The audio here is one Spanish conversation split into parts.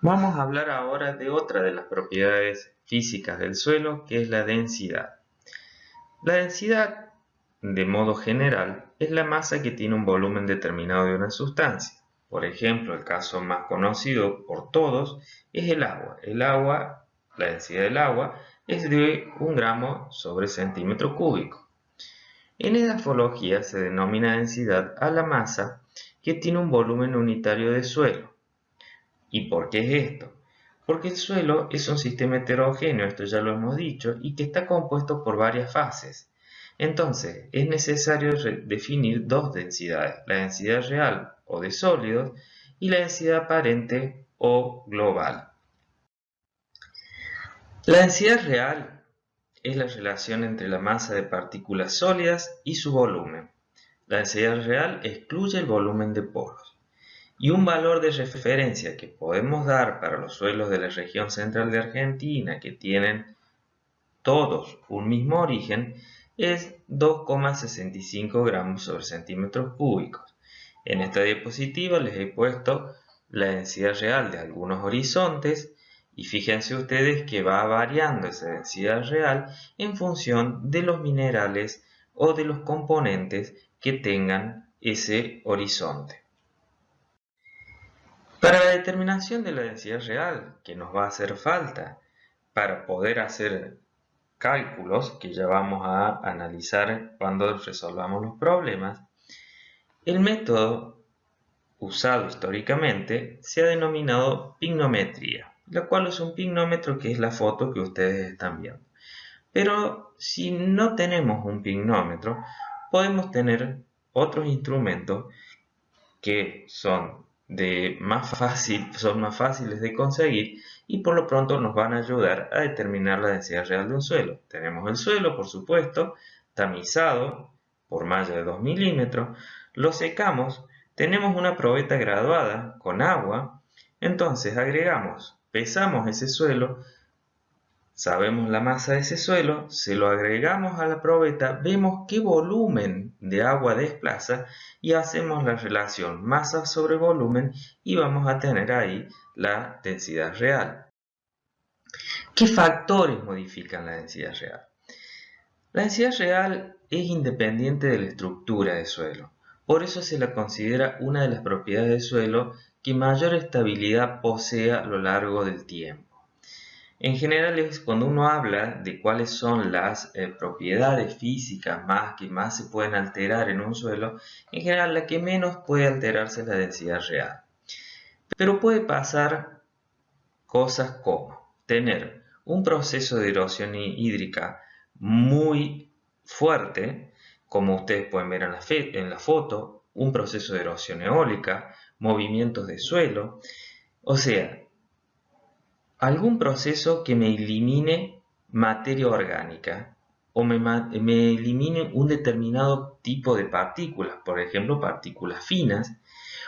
Vamos a hablar ahora de otra de las propiedades físicas del suelo, que es la densidad. La densidad, de modo general, es la masa que tiene un volumen determinado de una sustancia. Por ejemplo, el caso más conocido por todos es el agua. La densidad del agua es de 1 gramo sobre centímetro cúbico. En edafología se denomina densidad a la masa que tiene un volumen unitario de suelo. ¿Y por qué es esto? Porque el suelo es un sistema heterogéneo, esto ya lo hemos dicho, y que está compuesto por varias fases. Entonces, es necesario definir dos densidades, la densidad real o de sólidos y la densidad aparente o global. La densidad real es la relación entre la masa de partículas sólidas y su volumen. La densidad real excluye el volumen de poros. Y un valor de referencia que podemos dar para los suelos de la región central de Argentina, que tienen todos un mismo origen, es 2,65 gramos sobre centímetros cúbicos. En esta diapositiva les he puesto la densidad real de algunos horizontes y fíjense ustedes que va variando esa densidad real en función de los minerales o de los componentes que tengan ese horizonte. Para la determinación de la densidad real que nos va a hacer falta para poder hacer cálculos que ya vamos a analizar cuando resolvamos los problemas, el método usado históricamente se ha denominado pignometría, la cual es un pignómetro que es la foto que ustedes están viendo. Pero si no tenemos un pignómetro, podemos tener otros instrumentos que son más fáciles de conseguir y por lo pronto nos van a ayudar a determinar la densidad real de un suelo. Tenemos el suelo, por supuesto, tamizado por malla de 2 milímetros, lo secamos, tenemos una probeta graduada con agua, entonces pesamos ese suelo, sabemos la masa de ese suelo, se lo agregamos a la probeta, vemos qué volumen de agua desplaza y hacemos la relación masa sobre volumen y vamos a tener ahí la densidad real. ¿Qué factores modifican la densidad real? La densidad real es independiente de la estructura del suelo, por eso se la considera una de las propiedades del suelo que mayor estabilidad posee a lo largo del tiempo. En general es cuando uno habla de cuáles son las propiedades físicas que más se pueden alterar en un suelo, en general la que menos puede alterarse es la densidad real. Pero puede pasar cosas como tener un proceso de erosión hídrica muy fuerte, como ustedes pueden ver en la foto, un proceso de erosión eólica, movimientos de suelo, o sea, algún proceso que me elimine materia orgánica o me elimine un determinado tipo de partículas, por ejemplo, partículas finas,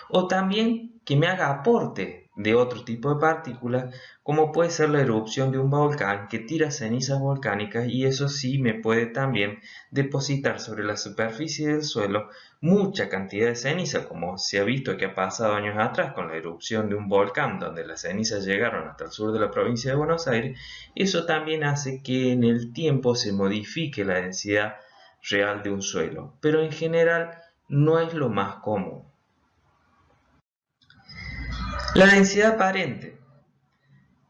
o también que me haga aporte de otro tipo de partículas, como puede ser la erupción de un volcán que tira cenizas volcánicas y eso sí me puede también depositar sobre la superficie del suelo mucha cantidad de ceniza, como se ha visto que ha pasado años atrás con la erupción de un volcán donde las cenizas llegaron hasta el sur de la provincia de Buenos Aires. Eso también hace que en el tiempo se modifique la densidad real de un suelo, pero en general no es lo más común. La densidad aparente.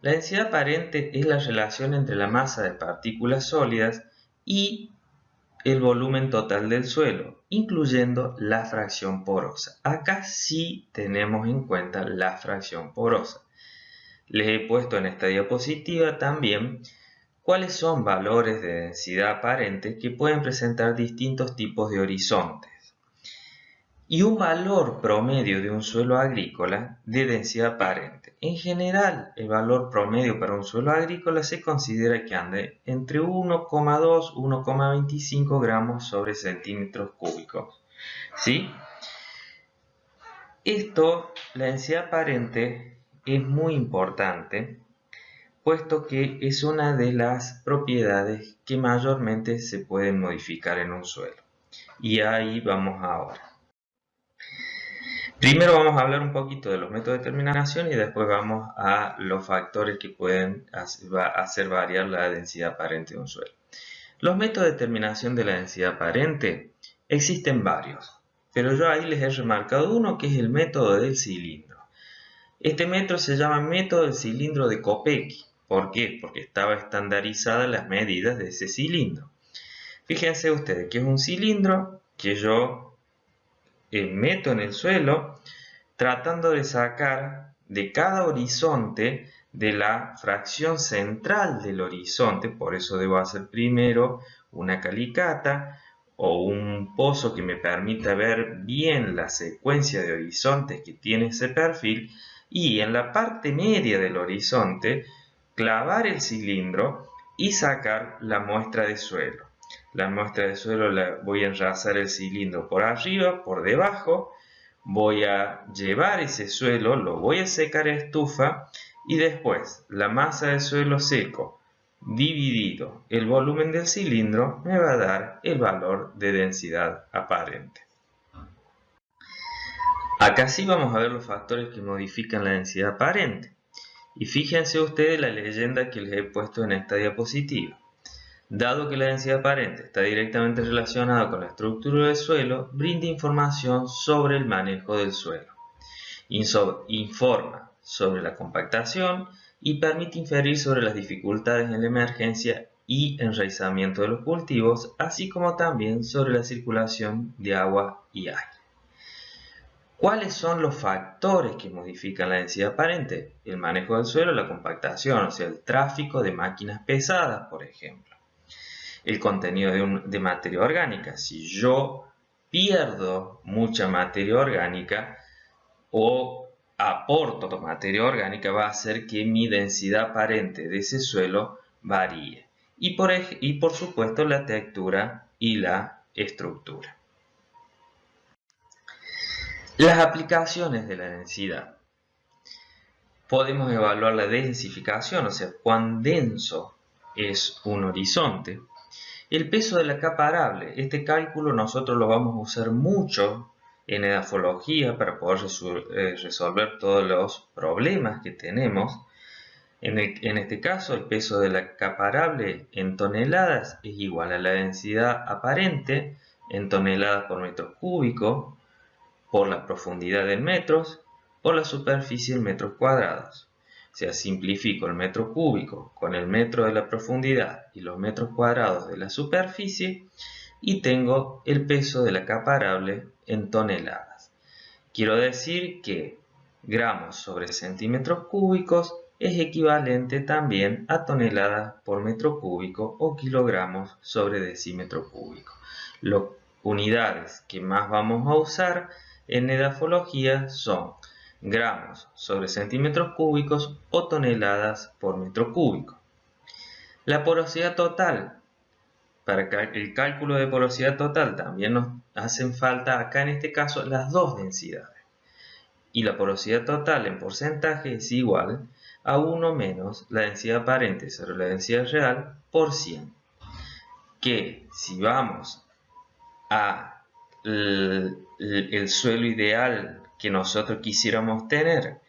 La densidad aparente es la relación entre la masa de partículas sólidas y el volumen total del suelo, incluyendo la fracción porosa. Acá sí tenemos en cuenta la fracción porosa. Les he puesto en esta diapositiva también cuáles son valores de densidad aparente que pueden presentar distintos tipos de horizontes y un valor promedio de un suelo agrícola de densidad aparente. En general, el valor promedio para un suelo agrícola se considera que ande entre 1,2 y 1,25 gramos sobre centímetros cúbicos. ¿Sí? La densidad aparente es muy importante, puesto que es una de las propiedades que mayormente se pueden modificar en un suelo. Y ahí vamos ahora. Primero vamos a hablar un poquito de los métodos de determinación y después vamos a los factores que pueden hacer variar la densidad aparente de un suelo. Los métodos de determinación de la densidad aparente existen varios, pero yo ahí les he remarcado uno que es el método del cilindro. Este método se llama método del cilindro de Kopecky. ¿Por qué? Porque estaba estandarizadas las medidas de ese cilindro. Fíjense ustedes que es un cilindro que yo meto en el suelo tratando de sacar de cada horizonte de la fracción central del horizonte, por eso debo hacer primero una calicata o un pozo que me permita ver bien la secuencia de horizontes que tiene ese perfil, y en la parte media del horizonte clavar el cilindro y sacar la muestra de suelo. La muestra de suelo la voy a enlazar el cilindro por arriba, por debajo, voy a llevar ese suelo, lo voy a secar a estufa y después la masa de suelo seco dividido el volumen del cilindro me va a dar el valor de densidad aparente. Acá sí vamos a ver los factores que modifican la densidad aparente. Y fíjense ustedes la leyenda que les he puesto en esta diapositiva. Dado que la densidad aparente está directamente relacionada con la estructura del suelo, brinda información sobre el manejo del suelo. Informa sobre la compactación y permite inferir sobre las dificultades en la emergencia y enraizamiento de los cultivos, así como también sobre la circulación de agua y aire. ¿Cuáles son los factores que modifican la densidad aparente? El manejo del suelo, la compactación, o sea, el tráfico de máquinas pesadas, por ejemplo. El contenido de materia orgánica. Si yo pierdo mucha materia orgánica o aporto materia orgánica, va a hacer que mi densidad aparente de ese suelo varíe. Y por supuesto la textura y la estructura. Las aplicaciones de la densidad. Podemos evaluar la densificación, o sea, cuán denso es un horizonte. El peso de la capa arable. Este cálculo nosotros lo vamos a usar mucho en edafología para poder resolver todos los problemas que tenemos. En este caso, el peso de la capa arable en toneladas es igual a la densidad aparente en toneladas por metro cúbico, por la profundidad en metros, por la superficie en metros cuadrados. O sea, simplifico el metro cúbico con el metro de la profundidad y los metros cuadrados de la superficie y tengo el peso de la capa arable en toneladas. Quiero decir que gramos sobre centímetros cúbicos es equivalente también a toneladas por metro cúbico o kilogramos sobre decímetro cúbico. Las unidades que más vamos a usar en edafología son gramos sobre centímetros cúbicos o toneladas por metro cúbico. La porosidad total. Para el cálculo de porosidad total también nos hacen falta acá en este caso las dos densidades. Y la porosidad total en porcentaje es igual a 1 menos la densidad aparente sobre la densidad real por 100. Que si vamos a el suelo ideal que nosotros quisiéramos tener,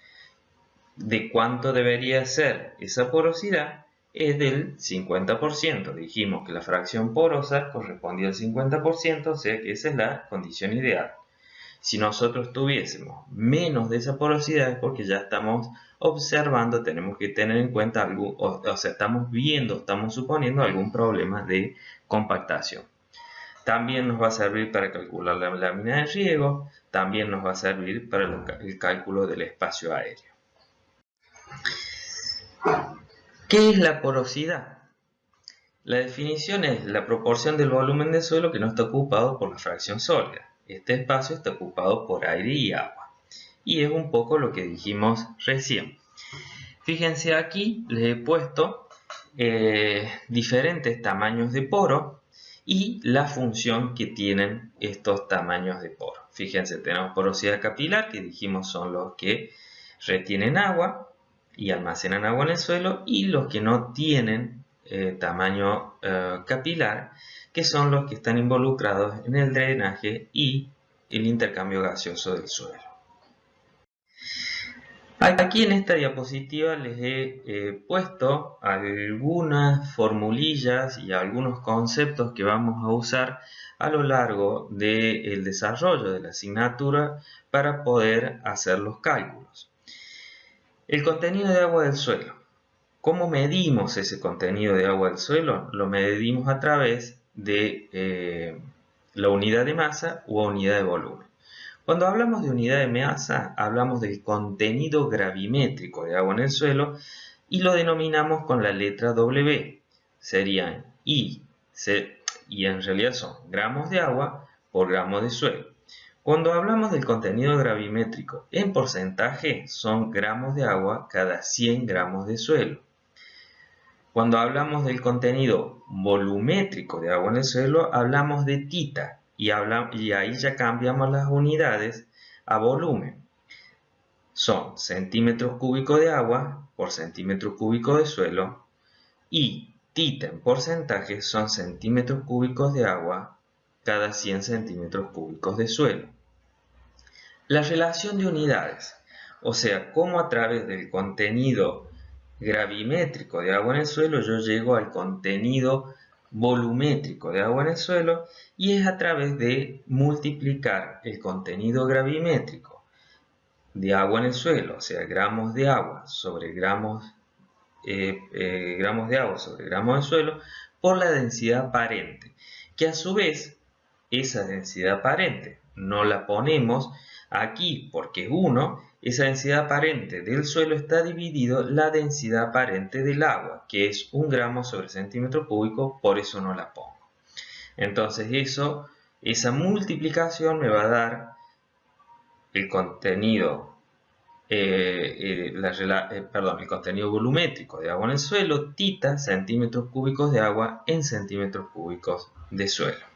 de cuánto debería ser esa porosidad, es del 50%. Dijimos que la fracción porosa correspondía al 50%, o sea que esa es la condición ideal. Si nosotros tuviésemos menos de esa porosidad es porque ya estamos observando, tenemos que tener en cuenta algo, o sea, estamos viendo, estamos suponiendo algún problema de compactación. También nos va a servir para calcular la lámina de riego, también nos va a servir para el cálculo del espacio aéreo. ¿Qué es la porosidad? La definición es la proporción del volumen de suelo que no está ocupado por la fracción sólida. Este espacio está ocupado por aire y agua. Y es un poco lo que dijimos recién. Fíjense aquí, les he puesto diferentes tamaños de poro y la función que tienen estos tamaños de poro. Fíjense, tenemos porosidad capilar, que dijimos son los que retienen agua y almacenan agua en el suelo, y los que no tienen tamaño capilar, que son los que están involucrados en el drenaje y el intercambio gaseoso del suelo. Aquí en esta diapositiva les he puesto algunas formulillas y algunos conceptos que vamos a usar a lo largo del desarrollo de la asignatura para poder hacer los cálculos. El contenido de agua del suelo. ¿Cómo medimos ese contenido de agua del suelo? Lo medimos a través de la unidad de masa u unidad de volumen. Cuando hablamos de unidad de masa, hablamos del contenido gravimétrico de agua en el suelo y lo denominamos con la letra W. Serían I, y en realidad son gramos de agua por gramo de suelo. Cuando hablamos del contenido gravimétrico en porcentaje, son gramos de agua cada 100 gramos de suelo. Cuando hablamos del contenido volumétrico de agua en el suelo, hablamos de tita. Y ahí ya cambiamos las unidades a volumen. Son centímetros cúbicos de agua por centímetro cúbico de suelo y tita en porcentaje son centímetros cúbicos de agua cada 100 centímetros cúbicos de suelo. La relación de unidades, o sea, cómo a través del contenido gravimétrico de agua en el suelo yo llego al contenido volumétrico de agua en el suelo, y es a través de multiplicar el contenido gravimétrico de agua en el suelo, o sea, gramos de agua sobre gramos de agua sobre gramos de suelo, por la densidad aparente, que a su vez esa densidad aparente no la ponemos aquí porque es 1, esa densidad aparente del suelo está dividido la densidad aparente del agua, que es 1 gramo sobre centímetro cúbico, por eso no la pongo. Entonces esa multiplicación me va a dar el contenido, el contenido volumétrico de agua en el suelo, tita, centímetros cúbicos de agua en centímetros cúbicos de suelo.